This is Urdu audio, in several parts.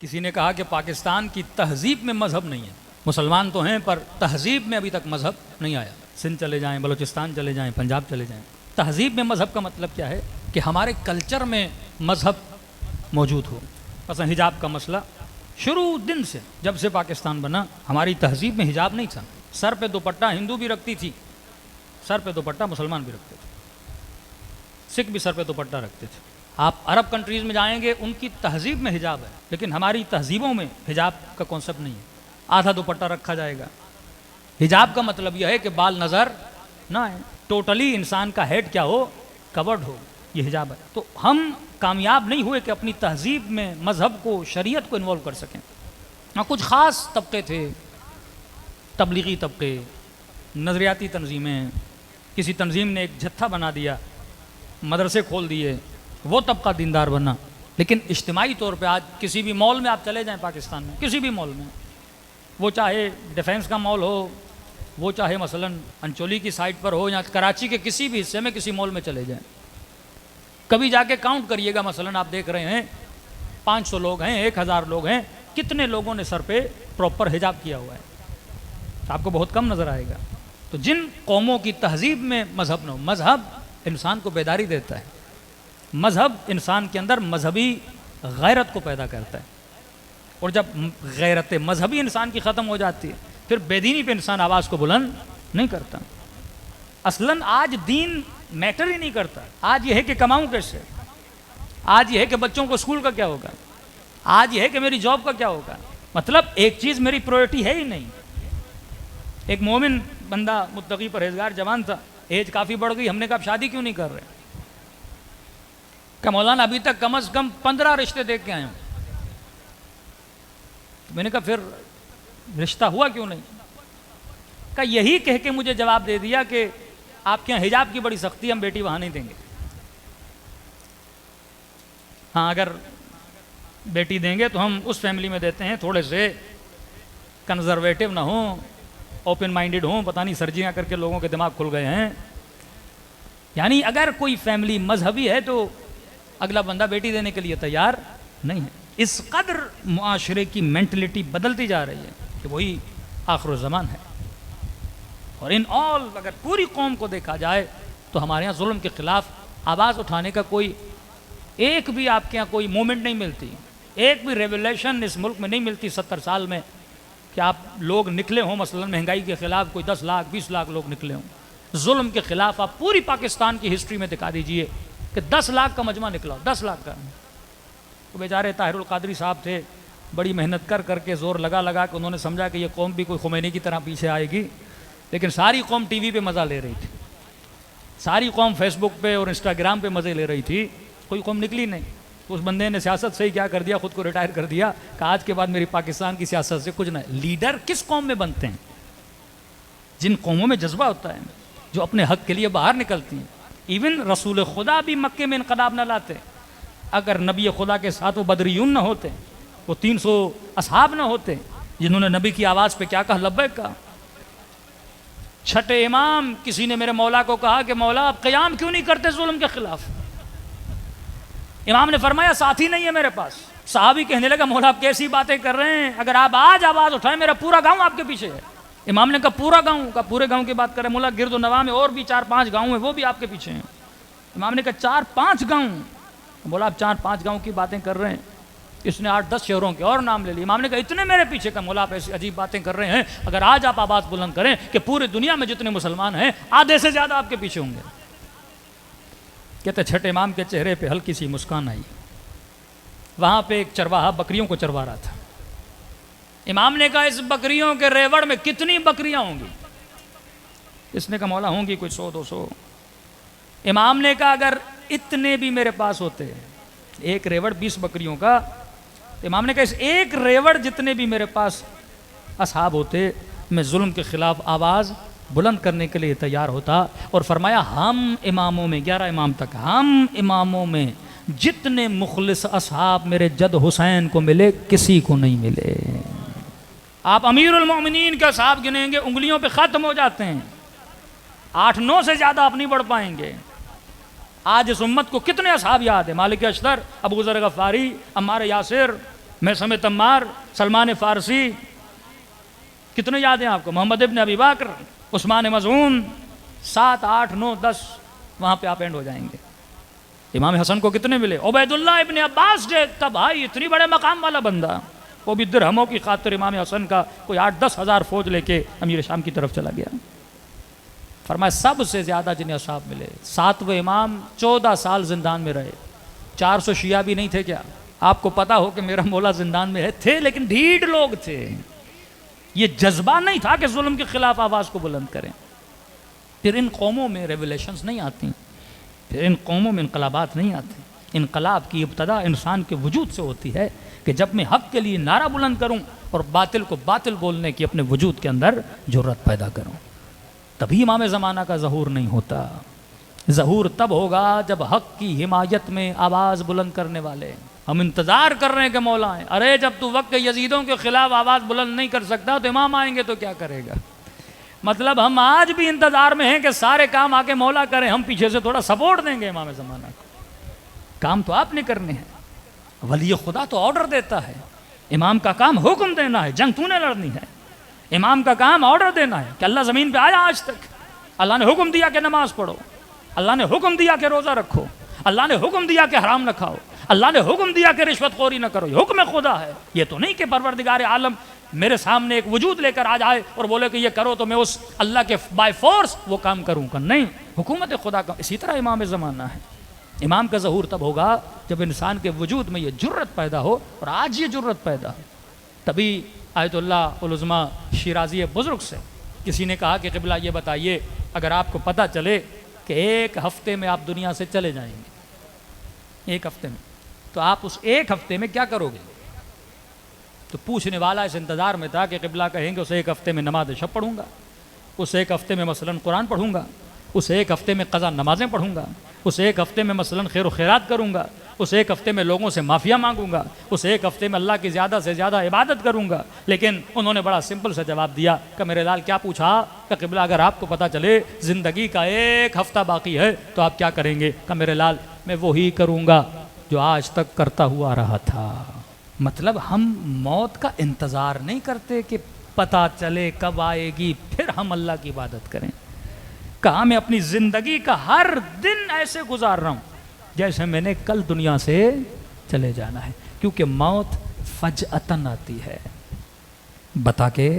کسی نے کہا کہ پاکستان کی تہذیب میں مذہب نہیں ہے، مسلمان تو ہیں پر تہذیب میں ابھی تک مذہب نہیں آیا۔ سندھ چلے جائیں، بلوچستان چلے جائیں، پنجاب چلے جائیں، تہذیب میں مذہب کا مطلب کیا ہے کہ ہمارے کلچر میں مذہب موجود ہو۔ مثلا حجاب کا مسئلہ شروع دن سے، جب سے پاکستان بنا، ہماری تہذیب میں حجاب نہیں تھا۔ سر پہ دوپٹہ ہندو بھی رکھتی تھی، سر پہ دوپٹہ مسلمان بھی رکھتے تھے، سکھ بھی سر پہ دوپٹہ رکھتے تھے۔ آپ عرب کنٹریز میں جائیں گے، ان کی تہذیب میں حجاب ہے، لیکن ہماری تہذیبوں میں حجاب کا کانسیپٹ نہیں ہے۔ آدھا دوپٹہ رکھا جائے گا۔ حجاب کا مطلب یہ ہے کہ بال نظر نہ آئے، ٹوٹلی انسان کا ہیڈ کیا ہو، کورڈ ہو، یہ حجاب ہے۔ تو ہم کامیاب نہیں ہوئے کہ اپنی تہذیب میں مذہب کو، شریعت کو انوالو کر سکیں۔ ہاں، کچھ خاص طبقے تھے، تبلیغی طبقے، نظریاتی تنظیمیں، کسی تنظیم نے ایک جتھا بنا دیا، مدرسے کھول دیے، وہ طبقہ دیندار بنا۔ لیکن اجتماعی طور پہ آج کسی بھی مال میں آپ چلے جائیں پاکستان میں، کسی بھی مال میں، وہ چاہے ڈیفینس کا مال ہو، وہ چاہے مثلا انچولی کی سائٹ پر ہو، یا کراچی کے کسی بھی حصے میں کسی مال میں چلے جائیں، کبھی جا کے کاؤنٹ کریے گا، مثلا آپ دیکھ رہے ہیں 500 لوگ ہیں، 1000 لوگ ہیں، کتنے لوگوں نے سر پہ پراپر حجاب کیا ہوا ہے؟ آپ کو بہت کم نظر آئے گا۔ تو جن قوموں کی تہذیب میں مذہب نہ ہو، مذہب انسان کو بیداری دیتا ہے، مذہب انسان کے اندر مذہبی غیرت کو پیدا کرتا ہے، اور جب غیرت مذہبی انسان کی ختم ہو جاتی ہے، پھر بے دینی پہ انسان آواز کو بلند نہیں کرتا۔ اصلاً آج دین میٹر ہی نہیں کرتا، آج یہ ہے کہ کماؤں کیسے، آج یہ ہے کہ بچوں کو اسکول کا کیا ہوگا، آج یہ ہے کہ میری جاب کا کیا ہوگا۔ مطلب ایک چیز میری پرائیورٹی ہے ہی نہیں۔ ایک مومن بندہ، متقی پرہیزگار جوان تھا، ایج کافی بڑھ گئی، ہم نے کہا اب شادی کیوں نہیں کر رہے؟ کہ مولانا ابھی تک کم از کم 15 رشتے دیکھ کے آئے ہوں۔ میں نے کہا پھر رشتہ ہوا کیوں نہیں؟ کہ یہی کہہ کے مجھے جواب دے دیا کہ آپ کے یہاں حجاب کی بڑی سختی، ہم بیٹی وہاں نہیں دیں گے۔ ہاں، اگر بیٹی دیں گے تو ہم اس فیملی میں دیتے ہیں تھوڑے سے کنزرویٹو نہ ہوں، اوپن مائنڈڈ ہوں، پتہ نہیں سرجریاں کر کے لوگوں کے دماغ کھل گئے ہیں۔ یعنی اگر کوئی فیملی مذہبی ہے تو اگلا بندہ بیٹی دینے کے لیے تیار نہیں ہے۔ اس قدر معاشرے کی مینٹلٹی بدلتی جا رہی ہے کہ وہی آخر الزمان ہے۔ اور ان آل اگر پوری قوم کو دیکھا جائے تو ہمارے یہاں ظلم کے خلاف آواز اٹھانے کا کوئی ایک بھی آپ کے یہاں کوئی مومنٹ نہیں ملتی، ایک بھی ریولیوشن اس ملک میں نہیں ملتی 70 سال میں کہ آپ لوگ نکلے ہوں، مثلا مہنگائی کے خلاف کوئی 10 لاکھ 20 لاکھ لوگ نکلے ہوں۔ ظلم کے خلاف آپ پوری پاکستان کی ہسٹری میں دکھا دیجئے کہ 10 لاکھ کا مجمع نکلا، 10 لاکھ کا۔ تو بیچارے طاہر القادری صاحب تھے، بڑی محنت کر کے زور لگا کہ انہوں نے سمجھا کہ یہ قوم بھی کوئی خمینی کی طرح پیچھے آئے گی، لیکن ساری قوم ٹی وی پہ مزہ لے رہی تھی، ساری قوم فیس بک پہ اور انسٹاگرام پہ مزے لے رہی تھی، کوئی قوم نکلی نہیں۔ تو اس بندے نے سیاست سے ہی کیا کر دیا، خود کو ریٹائر کر دیا کہ آج کے بعد میری پاکستان کی سیاست سے کچھ نہیں۔ لیڈر کس قوم میں بنتے ہیں؟ جن قوموں میں جذبہ ہوتا ہے، جو اپنے حق کے لیے باہر نکلتی ہیں۔ ایون رسول خدا بھی مکے میں انقلاب نہ لاتے اگر نبی خدا کے ساتھ وہ بدریون نہ ہوتے، وہ 300 اصحاب نہ ہوتے جنہوں نے نبی کی آواز پہ کیا کہا، لبیک کہا۔ چھٹے امام کسی نے میرے مولا کو کہا کہ مولا آپ قیام کیوں نہیں کرتے ظلم کے خلاف؟ امام نے فرمایا ساتھی نہیں ہے میرے پاس۔ صحابی کہنے لگا مولا آپ کیسی باتیں کر رہے ہیں، اگر آپ آج آواز اٹھائیں میرا پورا گاؤں آپ کے پیچھے ہے۔ امام نے کہا پورا گاؤں کا، پورے گاؤں کی بات کریں مولا، گرد و نواح میں اور بھی 4-5 گاؤں ہیں، وہ بھی آپ کے پیچھے ہیں۔ امام نے کہا 4-5 گاؤں؟ بولا آپ 4-5 گاؤں کی باتیں کر رہے ہیں، اس نے 8-10 شہروں کے اور نام لے لیے۔ امام نے کہا اتنے میرے پیچھے کا؟ مولا آپ ایسی عجیب باتیں کر رہے ہیں، اگر آج آپ آواز بلند کریں کہ پوری دنیا میں جتنے مسلمان ہیں آدھے سے زیادہ آپ کے پیچھے ہوں گے۔ کہتے چھٹے امام کے چہرے پہ ہلکی سی مسکان آئی۔ وہاں پہ ایک چرواہا بکریوں کو چروا رہا تھا۔ امام نے کہا اس بکریوں کے ریوڑ میں کتنی بکریاں ہوں گی؟ اس نے کہا مولا ہوں گی کوئی 100-200۔ امام نے کہا اگر اتنے بھی میرے پاس ہوتے، ایک ریوڑ 20 بکریوں کا، امام نے کہا اس ایک ریوڑ جتنے بھی میرے پاس اصحاب ہوتے، میں ظلم کے خلاف آواز بلند کرنے کے لیے تیار ہوتا۔ اور فرمایا ہم اماموں میں، 11 امام تک، ہم اماموں میں جتنے مخلص اصحاب میرے جد حسین کو ملے کسی کو نہیں ملے۔ آپ امیر المومنین کے اصحاب گنیں گے انگلیوں پہ ختم ہو جاتے ہیں، 8-9 سے زیادہ آپ نہیں بڑھ پائیں گے۔ آج اس امت کو کتنے اصحاب یاد ہیں؟ مالک اشتر، ابو ذر غفاری، عمار یاسر، میثم تمار، سلمان فارسی، کتنے یاد ہیں آپ کو؟ محمد ابن ابی بکر، عثمان مظعون، 7 8 9 10 وہاں پہ آپ اینڈ ہو جائیں گے۔ امام حسن کو کتنے ملے؟ عبید اللہ ابن عباس کا بھائی، اتنی بڑے مقام والا بندہ، وہ بھی درہموں کی خاطر امام حسن کا کوئی 8-10 ہزار فوج لے کے امیر شام کی طرف چلا گیا۔ فرمایا سب سے زیادہ جنہیں اصحاب ملے، 7ویں امام 14 سال زندان میں رہے۔ 400 شیعہ بھی نہیں تھے کیا؟ آپ کو پتا ہو کہ میرا مولا زندان میں ہے، تھے لیکن ڈھیٹ لوگ تھے، یہ جذبہ نہیں تھا کہ ظلم کے خلاف آواز کو بلند کریں۔ پھر ان قوموں میں ریولیشنز نہیں آتی، پھر ان قوموں میں انقلابات نہیں آتے۔ انقلاب کی ابتدا انسان کے وجود سے ہوتی ہے کہ جب میں حق کے لیے نعرہ بلند کروں اور باطل کو باطل بولنے کی اپنے وجود کے اندر جرأت پیدا کروں، تبھی امام زمانہ کا ظہور نہیں ہوتا۔ ظہور تب ہوگا جب حق کی حمایت میں آواز بلند کرنے والے۔ ہم انتظار کر رہے ہیں کہ مولا آئیں، ارے جب تو وقت یزیدوں کے خلاف آواز بلند نہیں کر سکتا تو امام آئیں گے تو کیا کرے گا؟ مطلب ہم آج بھی انتظار میں ہیں کہ سارے کام آ کے مولا کریں، ہم پیچھے سے تھوڑا سپورٹ دیں گے امام زمانہ کو۔ کام تو آپ نے کرنے ہیں، ولی خدا تو آرڈر دیتا ہے، امام کا کام حکم دینا ہے، جنگ تو نے لڑنی ہے۔ امام کا کام آرڈر دینا ہے کہ اللہ زمین پہ آیا آج تک، اللہ نے حکم دیا کہ نماز پڑھو، اللہ نے حکم دیا کہ روزہ رکھو، اللہ نے حکم دیا کہ حرام نہ کھاؤ، اللہ نے حکم دیا کہ رشوت خوری نہ کرو، یہ حکم خدا ہے۔ یہ تو نہیں کہ پروردگار عالم میرے سامنے ایک وجود لے کر آ جائے اور بولے کہ یہ کرو تو میں اس اللہ کے بائی فورس وہ کام کروں گا، نہیں، حکومت خدا کا۔ اسی طرح امام زمانہ ہے، امام کا ظہور تب ہوگا جب انسان کے وجود میں یہ جرت پیدا ہو، اور آج یہ جرت پیدا ہو۔ تبھی آیت اللہ العظمی شیرازی بزرگ سے کسی نے کہا کہ قبلہ یہ بتائیے اگر آپ کو پتہ چلے کہ 1 ہفتے میں آپ دنیا سے چلے جائیں گے، 1 ہفتے میں، تو آپ اس 1 ہفتے میں کیا کرو گے؟ تو پوچھنے والا اس انتظار میں تھا کہ قبلہ کہیں گے اس 1 ہفتے میں نماز شب پڑھوں گا، اس 1 ہفتے میں مثلاً قرآن پڑھوں گا، اس 1 ہفتے میں قضا نمازیں پڑھوں گا، اس 1 ہفتے میں مثلاً خیر و خیرات کروں گا، اس 1 ہفتے میں لوگوں سے معافیا مانگوں گا، اس 1 ہفتے میں اللہ کی زیادہ سے زیادہ عبادت کروں گا۔ لیکن انہوں نے بڑا سمپل سا جواب دیا کہ میرے لال کیا پوچھا کہ قبلہ اگر آپ کو پتہ چلے زندگی کا 1 ہفتہ باقی ہے تو آپ کیا کریں گے؟ کہ میرے لال میں وہی کروں گا جو آج تک کرتا ہوا رہا تھا۔ مطلب ہم موت کا انتظار نہیں کرتے کہ پتہ چلے کب آئے گی پھر ہم اللہ کی عبادت کریں۔ کہا میں اپنی زندگی کا ہر دن ایسے گزار رہا ہوں جیسے میں نے کل دنیا سے چلے جانا ہے، کیونکہ موت فجأتاً آتی ہے، بتا کے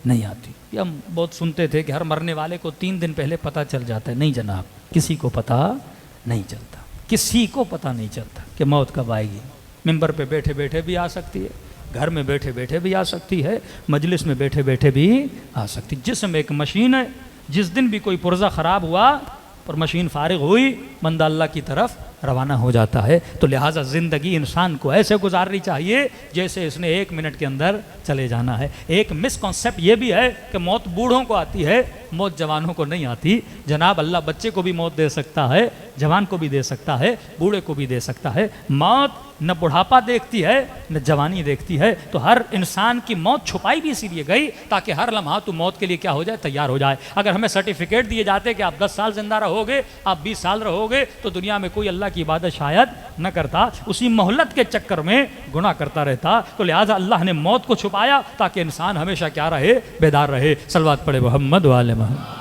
نہیں آتی۔ یہ ہم بہت سنتے تھے کہ ہر مرنے والے کو 3 دن پہلے پتہ چل جاتا ہے، نہیں جناب، کسی کو پتہ نہیں چلتا، کسی کو پتہ نہیں چلتا کہ موت کب آئے گی۔ ممبر پہ بیٹھے بیٹھے بھی آ سکتی ہے، گھر میں بیٹھے بیٹھے بھی آ سکتی ہے، مجلس میں بیٹھے بیٹھے بھی آ سکتی۔ جسم ایک مشین ہے، جس دن بھی کوئی پرزہ خراب ہوا اور مشین فارغ ہوئی بندہ اللہ کی طرف روانہ ہو جاتا ہے۔ تو لہٰذا زندگی انسان کو ایسے گزارنی چاہیے جیسے اس نے 1 منٹ کے اندر چلے جانا ہے۔ ایک مسکنسیپٹ یہ بھی ہے کہ موت بوڑھوں کو آتی ہے، موت جوانوں کو نہیں آتی۔ جناب اللہ بچے کو بھی موت دے سکتا ہے، جوان کو بھی دے سکتا ہے، بوڑھے کو بھی دے سکتا ہے۔ موت نہ بڑھاپا دیکھتی ہے نہ جوانی دیکھتی ہے۔ تو ہر انسان کی موت چھپائی بھی اسی لیے گئی تاکہ ہر لمحہ تو موت کے لیے کیا ہو جائے؟ تیار ہو جائے۔ اگر ہمیں سرٹیفکیٹ دیے جاتے کہ آپ 10 سال زندہ رہو گے، آپ 20 سال رہو گے، تو دنیا میں کوئی اللہ کی عبادت شاید نہ کرتا، اسی مہلت کے چکر میں گناہ کرتا رہتا۔ تو لہٰذا اللہ نے موت کو چھپایا تاکہ انسان ہمیشہ کیا رہے؟ بیدار رہے۔ صلوات پڑھے محمد و آل محمد۔